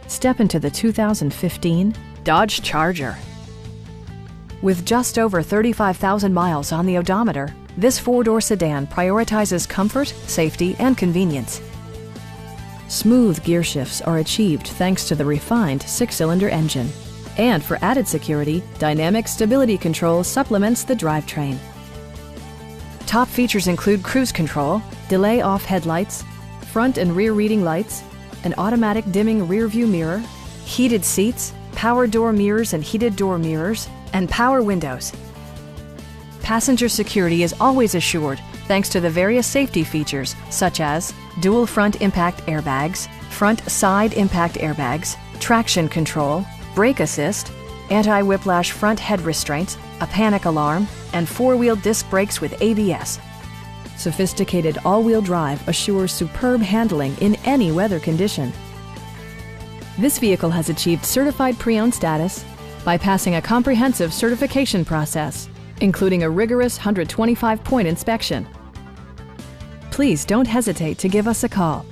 Step into the 2015 Dodge Charger. With just over 35,000 miles on the odometer, this four-door sedan prioritizes comfort, safety, and convenience. Smooth gear shifts are achieved thanks to the refined six-cylinder engine. And for added security, dynamic stability control supplements the drivetrain. Top features include cruise control, delay-off headlights, front and rear reading lights, an automatic dimming rear-view mirror, heated seats, power door mirrors and heated door mirrors, and power windows. Passenger security is always assured thanks to the various safety features such as dual front impact airbags, front side impact airbags, traction control, brake assist, anti-whiplash front head restraints, a panic alarm, and four-wheel disc brakes with ABS. Sophisticated all-wheel drive assures superb handling in any weather condition. This vehicle has achieved certified pre-owned status by passing a comprehensive certification process, including a rigorous 125-point inspection. Please don't hesitate to give us a call.